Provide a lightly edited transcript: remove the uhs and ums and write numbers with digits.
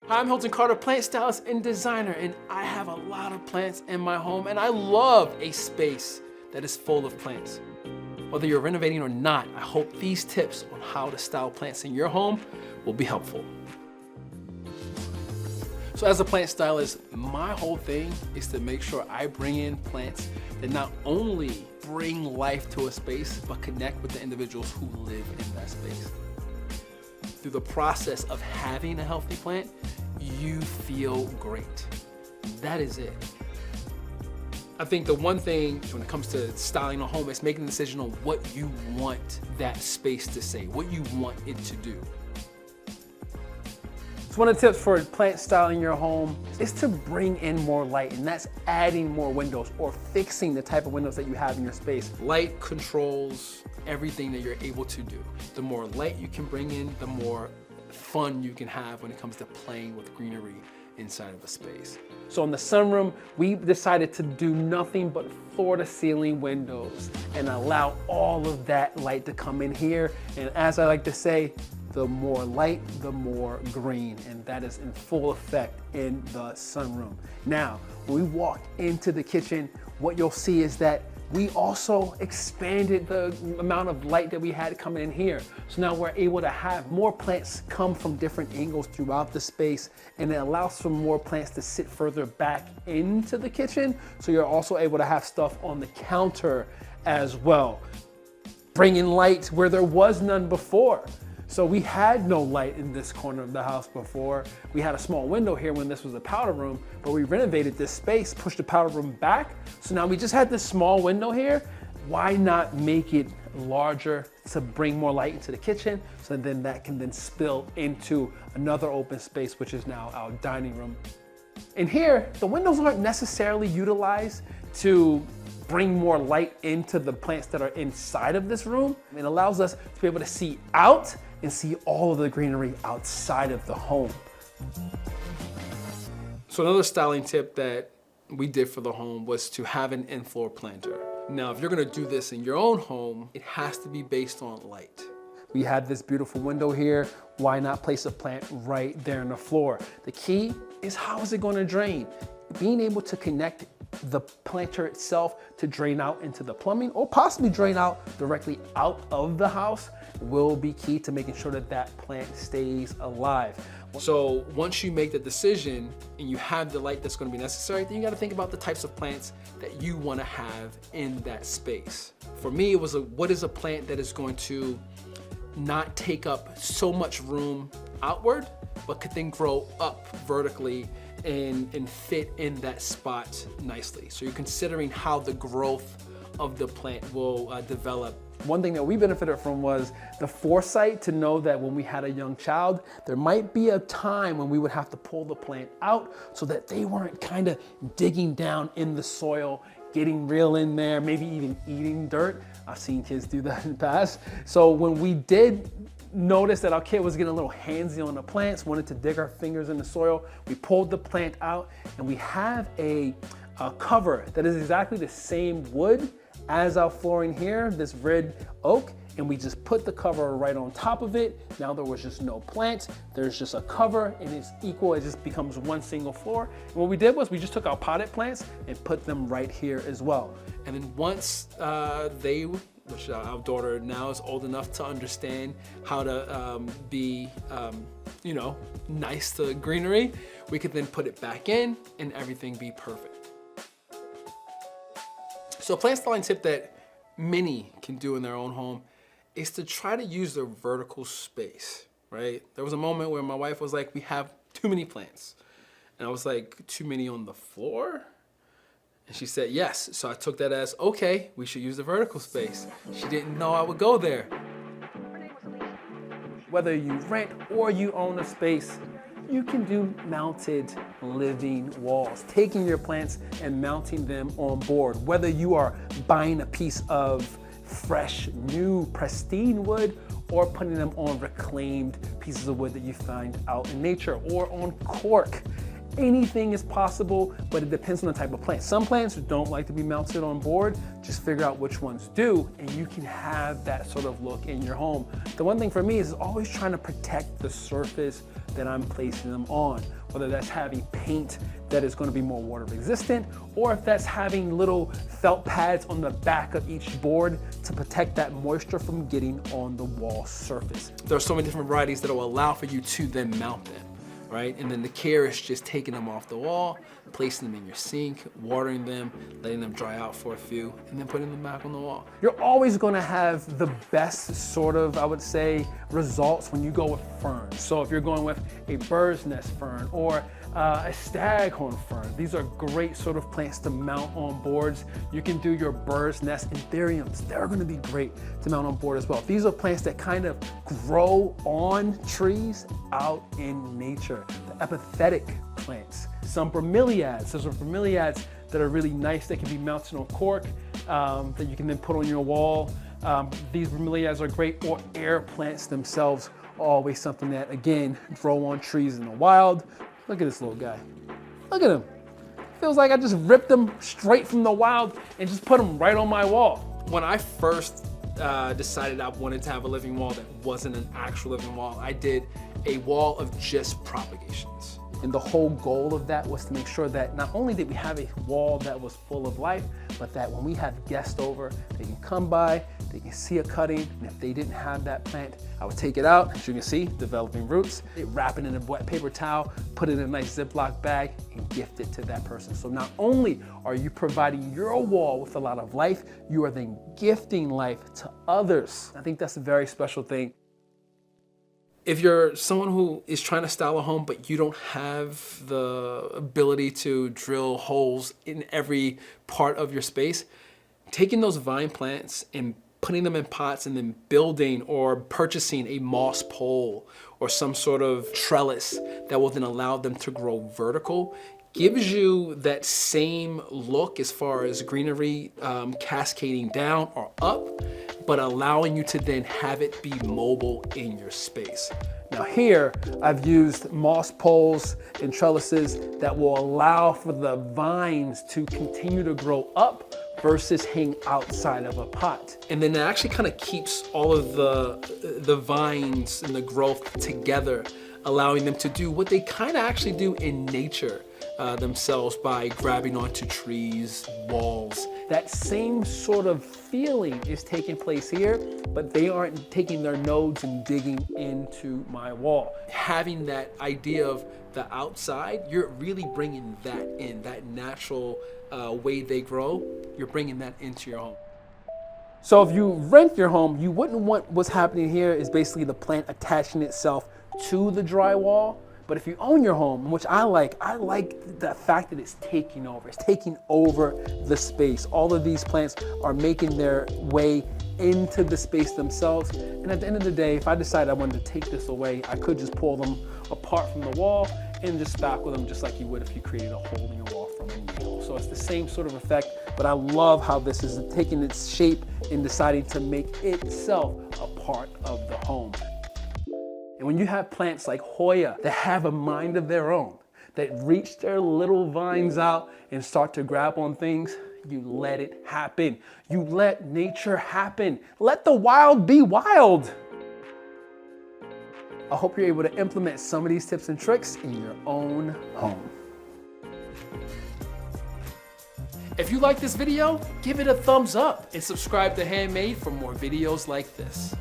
Hi, I'm Hilton Carter, plant stylist and designer, and I have a lot of plants in my home, and I love a space that is full of plants. Whether you're renovating or not, I hope these tips on how to style plants in your home will be helpful. So as a plant stylist, my whole thing is to make sure I bring in plants that not only bring life to a space, but connect with the individuals who live in that space. Through the process of having a healthy plant, you feel great. That is it. I think the one thing when it comes to styling a home is making a decision on what you want that space to say, what you want it to do. So one of the tips for plant styling your home is to bring in more light, and that's adding more windows or fixing the type of windows that you have in your space. Light controls everything that you're able to do. The more light you can bring in, the more fun you can have when it comes to playing with greenery inside of a space. So in the sunroom, we decided to do nothing but floor to ceiling windows and allow all of that light to come in here. And as I like to say, the more light, the more green, and that is in full effect in the sunroom. Now, when we walk into the kitchen, what you'll see is that we also expanded the amount of light that we had coming in here. So now we're able to have more plants come from different angles throughout the space, and it allows for more plants to sit further back into the kitchen. So you're also able to have stuff on the counter as well. Bringing light where there was none before. So we had no light in this corner of the house before. We had a small window here when this was a powder room, but we renovated this space, pushed the powder room back. So now we just had this small window here. Why not make it larger to bring more light into the kitchen? So then that can then spill into another open space, which is now our dining room. And here, the windows aren't necessarily utilized to bring more light into the plants that are inside of this room. It allows us to be able to see out and see all of the greenery outside of the home. So another styling tip that we did for the home was to have an in-floor planter. Now, if you're gonna do this in your own home, it has to be based on light. We had this beautiful window here. Why not place a plant right there on the floor? The key is, how is it gonna drain? Being able to connect the planter itself to drain out into the plumbing, or possibly drain out directly out of the house, will be key to making sure that that plant stays alive. So once you make the decision and you have the light that's going to be necessary, then you got to think about the types of plants that you want to have in that space. For me, it was what is a plant that is going to not take up so much room outward, but could then grow up vertically and fit in that spot nicely. So you're considering how the growth of the plant will develop. One thing that we benefited from was the foresight to know that when we had a young child, there might be a time when we would have to pull the plant out so that they weren't kind of digging down in the soil, getting real in there, maybe even eating dirt. I've seen kids do that in the past. So when we did notice that our kid was getting a little handsy on the plants, wanted to dig our fingers in the soil, we pulled the plant out, and we have a cover that is exactly the same wood as our flooring here, this red oak, and we just put the cover right on top of it. Now there was just no plant, there's just a cover, and it's equal, it just becomes one single floor. And what we did was we just took our potted plants and put them right here as well. And then once which our daughter now is old enough to understand how to be, nice to greenery, we could then put it back in and everything be perfect. So a plant styling tip that many can do in their own home is to try to use the vertical space, right? There was a moment where my wife was like, we have too many plants. And I was like, too many on the floor? And she said, yes. So I took that as, okay, we should use the vertical space. She didn't know I would go there. Whether you rent or you own a space, you can do mounted living walls, taking your plants and mounting them on board. Whether you are buying a piece of fresh, new, pristine wood, or putting them on reclaimed pieces of wood that you find out in nature, or on cork. anything is possible, but it depends on the type of plant. Some plants don't like to be mounted on board. Just figure out which ones do, and you can have that sort of look in your home. The one thing for me is always trying to protect the surface that I'm placing them on, whether that's having paint that is going to be more water resistant, or if that's having little felt pads on the back of each board to protect that moisture from getting on the wall surface. There are so many different varieties that will allow for you to then mount them, right? And then the care is just taking them off the wall, placing them in your sink, watering them, letting them dry out for a few, and then putting them back on the wall. You're always gonna have the best sort of, I would say, results when you go with ferns. So if you're going with a bird's nest fern or a staghorn fern, these are great sort of plants to mount on boards. You can do your bird's nest anthuriums. They're gonna be great to mount on board as well. These are plants that kind of grow on trees out in nature. The apathetic plants. Some bromeliads. There's some bromeliads that are really nice that can be mounted on cork that you can then put on your wall. These bromeliads are great, or air plants themselves are always something that, again, grow on trees in the wild. Look at this little guy. Look at him. Feels like I just ripped him straight from the wild and just put him right on my wall. When I first decided I wanted to have a living wall that wasn't an actual living wall, I did a wall of just propagations. And the whole goal of that was to make sure that not only did we have a wall that was full of life, but that when we have guests over, they can come by, they can see a cutting, and if they didn't have that plant, I would take it out, as you can see, developing roots, wrap it in a wet paper towel, put it in a nice Ziploc bag, and gift it to that person. So not only are you providing your wall with a lot of life, you are then gifting life to others. I think that's a very special thing. If you're someone who is trying to style a home, but you don't have the ability to drill holes in every part of your space, taking those vine plants and putting them in pots and then building or purchasing a moss pole or some sort of trellis that will then allow them to grow vertical gives you that same look as far as greenery cascading down or up, but allowing you to then have it be mobile in your space. Now here, I've used moss poles and trellises that will allow for the vines to continue to grow up versus hang outside of a pot. And then it actually kind of keeps all of the vines and the growth together, allowing them to do what they kind of actually do in nature themselves by grabbing onto trees, walls. That same sort of feeling is taking place here, but they aren't taking their nodes and digging into my wall. Having that idea of the outside, you're really bringing that in, that natural way they grow, you're bringing that into your home. So if you rent your home, you wouldn't want what's happening here is basically the plant attaching itself to the drywall. But if you own your home, which I like the fact that it's taking over. It's taking over the space. All of these plants are making their way into the space themselves. And at the end of the day, if I decide I wanted to take this away, I could just pull them apart from the wall and just spackle them just like you would if you created a hole in your wall from a nail. So it's the same sort of effect, but I love how this is taking its shape and deciding to make itself a part of the home. And when you have plants like Hoya that have a mind of their own, that reach their little vines out and start to grab on things, you let it happen. You let nature happen. Let the wild be wild. I hope you're able to implement some of these tips and tricks in your own home. If you like this video, give it a thumbs up and subscribe to Handmade for more videos like this.